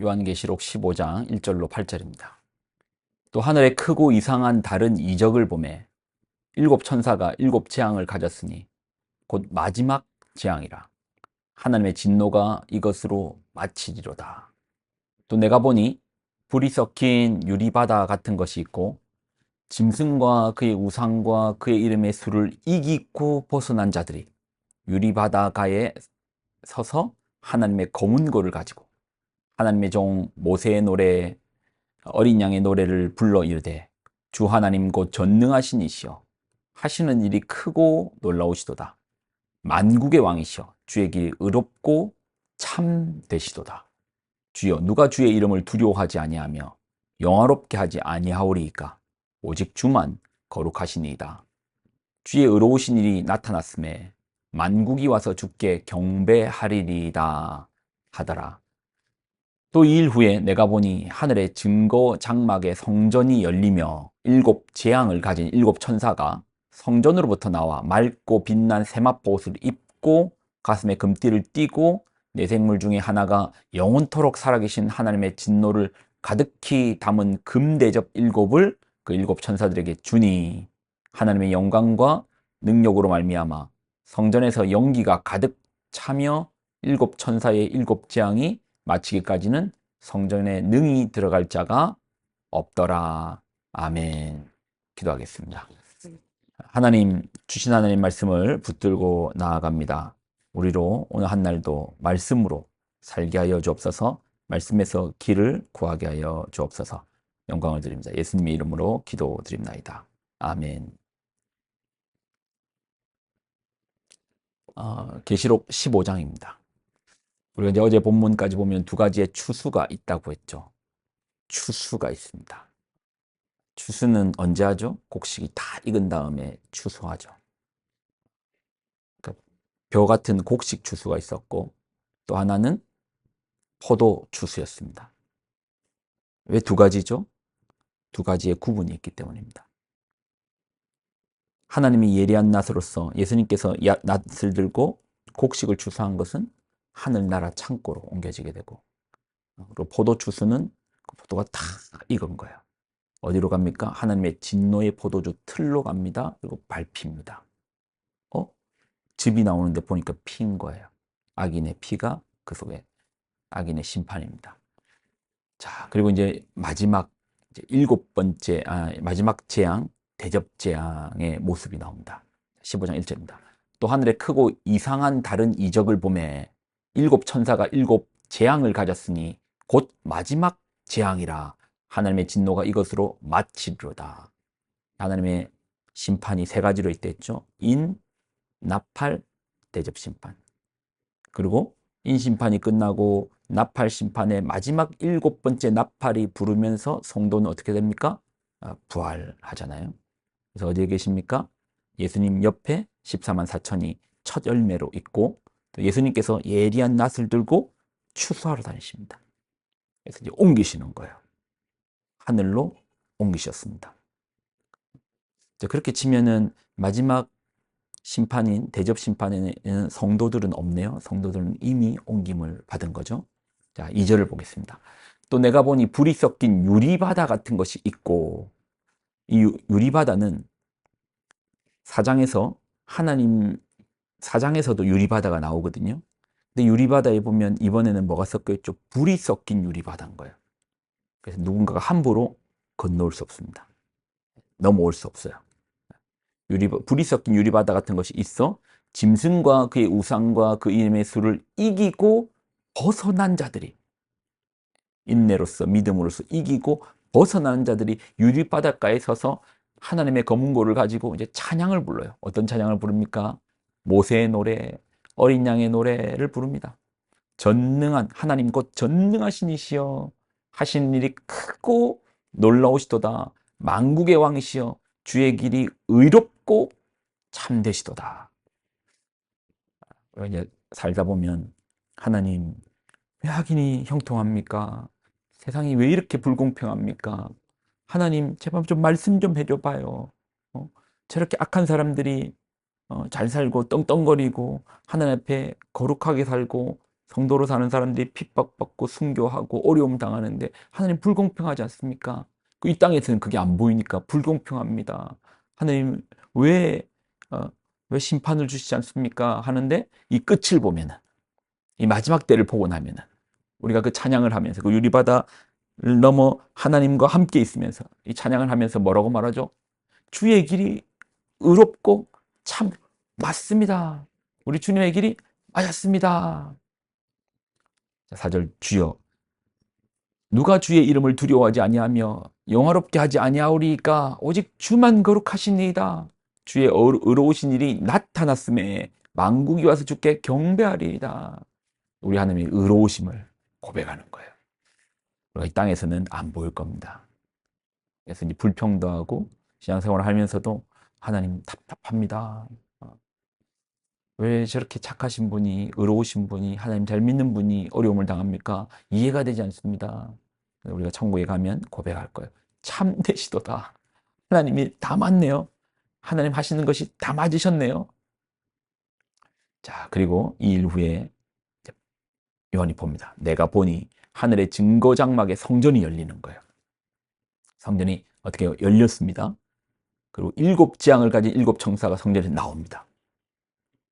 요한계시록 15장 1절로 8절입니다. 또 하늘에 크고 이상한 다른 이적을 보매 일곱 천사가 일곱 재앙을 가졌으니 곧 마지막 재앙이라. 하나님의 진노가 이것으로 마치리로다. 또 내가 보니 불이 섞인 유리바다 같은 것이 있고 짐승과 그의 우상과 그의 이름의 수를 이기고 벗어난 자들이 유리바다가에 서서 하나님의 검은 고를 가지고 하나님의 종 모세의 노래 어린 양의 노래를 불러 이르되 주 하나님 곧 전능하신 이시여 하시는 일이 크고 놀라우시도다. 만국의 왕이시여 주의 길이 의롭고 참 되시도다. 주여 누가 주의 이름을 두려워하지 아니하며 영화롭게 하지 아니하오리이까 오직 주만 거룩하시니이다. 주의 의로우신 일이 나타났음에 만국이 와서 주께 경배하리이다 하더라. 또 2일 후에 내가 보니 하늘의 증거 장막의 성전이 열리며 일곱 재앙을 가진 일곱 천사가 성전으로부터 나와 맑고 빛난 세마포 옷을 입고 가슴에 금띠를 띠고 네 생물 중에 하나가 영원토록 살아계신 하나님의 진노를 가득히 담은 금대접 일곱을 그 일곱 천사들에게 주니 하나님의 영광과 능력으로 말미암아 성전에서 연기가 가득 차며 일곱 천사의 일곱 재앙이 마치기까지는 성전에 능히 들어갈 자가 없더라. 아멘. 기도하겠습니다. 하나님, 주신 하나님 말씀을 붙들고 나아갑니다. 우리로 오늘 한 날도 말씀으로 살게 하여 주옵소서. 말씀에서 길을 구하게 하여 주옵소서. 영광을 드립니다. 예수님의 이름으로 기도드립나이다. 아멘. 계시록 15장입니다. 우리가 이제 어제 본문까지 보면 두 가지의 추수가 있다고 했죠. 추수가 있습니다. 추수는 언제 하죠? 곡식이 다 익은 다음에 추수하죠. 그러니까 벼 같은 곡식 추수가 있었고 또 하나는 포도 추수였습니다. 왜 두 가지죠? 두 가지의 구분이 있기 때문입니다. 하나님이 예리한 낫으로서 예수님께서 낫을 들고 곡식을 추수한 것은 하늘나라 창고로 옮겨지게 되고 그리고 포도 추수는 그 포도가 다 익은 거예요. 어디로 갑니까? 하나님의 진노의 포도주 틀로 갑니다. 그리고 밟힙니다. 즙이 나오는데 보니까 피인 거예요. 악인의 피가 그 속에 악인의 심판입니다. 자, 그리고 이제 마지막 일곱 번째 마지막 재앙 대접 재앙의 모습이 나옵니다. 15장 1절입니다. 또 하늘에 크고 이상한 다른 이적을 보매 일곱 천사가 일곱 재앙을 가졌으니 곧 마지막 재앙이라. 하나님의 진노가 이것으로 마치리로다. 하나님의 심판이 세 가지로 있댔죠. 인, 나팔, 대접 심판. 그리고 인심판이 끝나고 나팔 심판의 마지막 일곱 번째 나팔이 부르면서 성도는 어떻게 됩니까? 부활하잖아요. 그래서 어디에 계십니까? 예수님 옆에 14만 4천이 첫 열매로 있고 또 예수님께서 예리한 낫을 들고 추수하러 다니십니다. 그래서 이제 옮기시는 거예요. 하늘로 옮기셨습니다. 그렇게 치면은 마지막 심판인 대접 심판에는 성도들은 없네요. 성도들은 이미 옮김을 받은 거죠. 자, 2절을 보겠습니다. 또 내가 보니 불이 섞인 유리바다 같은 것이 있고 이 유리바다는 사장에서도 유리바다가 나오거든요. 근데 유리바다에 보면 이번에는 뭐가 섞여 있죠? 불이 섞인 유리바다인 거예요. 그래서 누군가가 함부로 건너올 수 없습니다. 넘어올 수 없어요. 불이 섞인 유리바다 같은 것이 있어 짐승과 그의 우상과 그 이름의 수를 이기고 벗어난 자들이 인내로서 믿음으로써 이기고 벗어난 자들이 유리바닷가에 서서 하나님의 검은고를 가지고 이제 찬양을 불러요. 어떤 찬양을 부릅니까? 모세의 노래, 어린 양의 노래를 부릅니다. 전능한 하나님 곧 전능하신 이시여 하시는 일이 크고 놀라우시도다. 만국의 왕이시여 주의 길이 의롭고 참되시도다. 이제 살다 보면 하나님 왜 악인이 형통합니까? 세상이 왜 이렇게 불공평합니까? 하나님 제발 좀 말씀 좀 해줘봐요. 저렇게 악한 사람들이 잘 살고 떵떵거리고 하나님 앞에 거룩하게 살고 성도로 사는 사람들이 핍박받고 순교하고 어려움 당하는데 하나님 불공평하지 않습니까? 이 땅에서는 그게 안 보이니까 불공평합니다. 하나님 왜, 어, 왜 심판을 주시지 않습니까? 하는데 이 끝을 보면은, 이 마지막 때를 보고 나면은 우리가 그 찬양을 하면서 그 유리바다를 넘어 하나님과 함께 있으면서 이 찬양을 하면서 뭐라고 말하죠? 주의 길이 의롭고 참 맞습니다. 우리 주님의 길이 맞았습니다. 4절 주여 누가 주의 이름을 두려워하지 아니하며 영화롭게 하지 아니하오리까 오직 주만 거룩하시니이다. 주의 의로우신 일이 나타났음에 만국이 와서 주께 경배하리이다. 우리 하나님의 의로우심을 고백하는 거예요. 우리가 이 땅에서는 안 보일 겁니다. 그래서 이제 불평도 신앙생활을 하면서도 하나님 답답합니다. 왜 저렇게 착하신 분이, 의로우신 분이, 하나님 잘 믿는 분이 어려움을 당합니까? 이해가 되지 않습니다. 우리가 천국에 가면 고백할 거예요. 참되시도다. 하나님이 다 맞네요. 하나님 하시는 것이 다 맞으셨네요. 자, 그리고 2일 후에 요한이 봅니다. 내가 보니 하늘의 증거 장막에 성전이 열리는 거예요. 성전이 어떻게 열렸습니다. 그리고 7재앙을 가진 7천사가 성전에 나옵니다.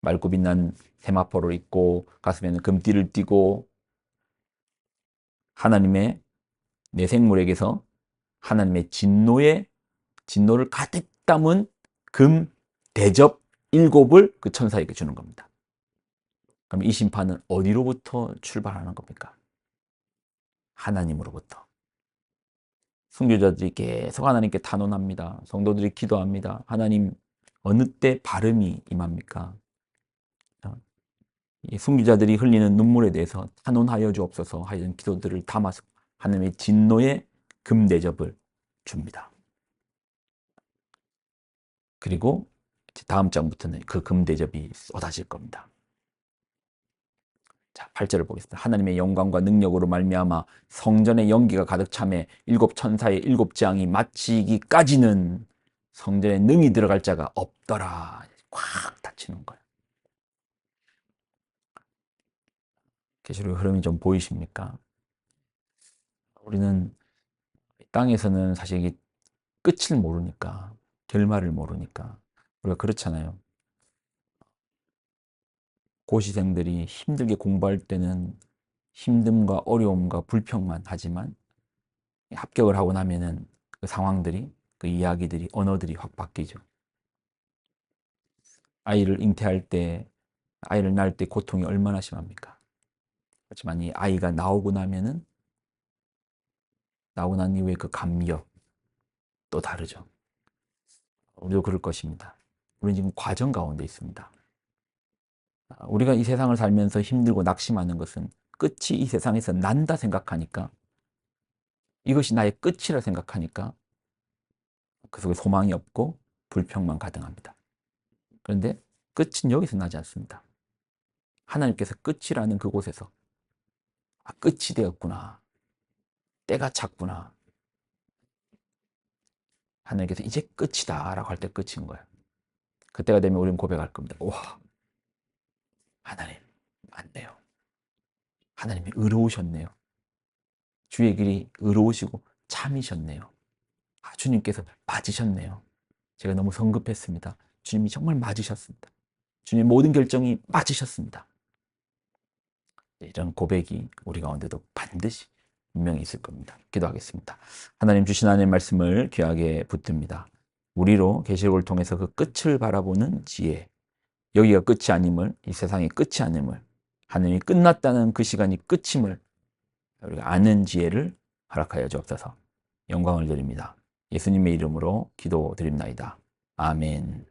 맑고 빛난 세마포를 입고 가슴에는 금띠를 띠고 하나님의 내생물에게서 하나님의 진노를 가득 담은 금 대접 7을 그 천사에게 주는 겁니다. 그럼 이 심판은 어디로부터 출발하는 겁니까? 하나님으로부터. 순교자들이 계속 하나님께 탄원합니다. 성도들이 기도합니다. 하나님 어느 때 발음이 임합니까? 이 순교자들이 흘리는 눈물에 대해서 탄원하여 주옵소서 하는 기도들을 담아서 하나님의 진노의 금대접을 줍니다. 그리고 다음 장부터는 그 금대접이 쏟아질 겁니다. 자, 8절을 보겠습니다. 하나님의 영광과 능력으로 말미암아 성전의 연기가 가득 차매 7천사의 7재앙이 마치기까지는 성전에 능히 들어갈 자가 없더라. 꽉 닫히는 거예요. 계시록의 흐름이 좀 보이십니까? 우리는 땅에서는 사실 이게 끝을 모르니까, 결말을 모르니까 우리가 그렇잖아요. 고시생들이 힘들게 공부할 때는 힘듦과 어려움과 불평만 하지만 합격을 하고 나면은 그 상황들이, 그 이야기들이, 언어들이 확 바뀌죠. 아이를 잉태할 때, 아이를 낳을 때 고통이 얼마나 심합니까? 그렇지만 이 아이가 나오고 나면은, 나오고 난 이후에 그 감격 또 다르죠. 우리도 그럴 것입니다. 우리는 지금 과정 가운데 있습니다. 우리가 이 세상을 살면서 힘들고 낙심하는 것은 끝이 이 세상에서 난다 생각하니까, 이것이 나의 끝이라 생각하니까 그 속에 소망이 없고 불평만 가득합니다. 그런데 끝은 여기서 나지 않습니다. 하나님께서 끝이라는 그곳에서 끝이 되었구나, 때가 찼구나, 하나님께서 이제 끝이다 라고 할 때 끝인 거예요. 그때가 되면 우리는 고백할 겁니다. 와, 하나님 맞네요. 하나님이 의로우셨네요. 주의 길이 의로우시고 참이셨네요. 주님께서 맞으셨네요. 제가 너무 성급했습니다. 주님이 정말 맞으셨습니다. 주님의 모든 결정이 맞으셨습니다. 이런 고백이 우리 가운데도 반드시 분명히 있을 겁니다. 기도하겠습니다. 하나님 주신 하나님의 말씀을 귀하게 붙듭니다. 우리로 계시록을 통해서 그 끝을 바라보는 지혜, 여기가 끝이 아님을, 이 세상이 끝이 아님을, 하나님이 끝났다는 그 시간이 끝임을 우리가 아는 지혜를 허락하여 주옵소서. 영광을 드립니다. 예수님의 이름으로 기도드립나이다. 아멘.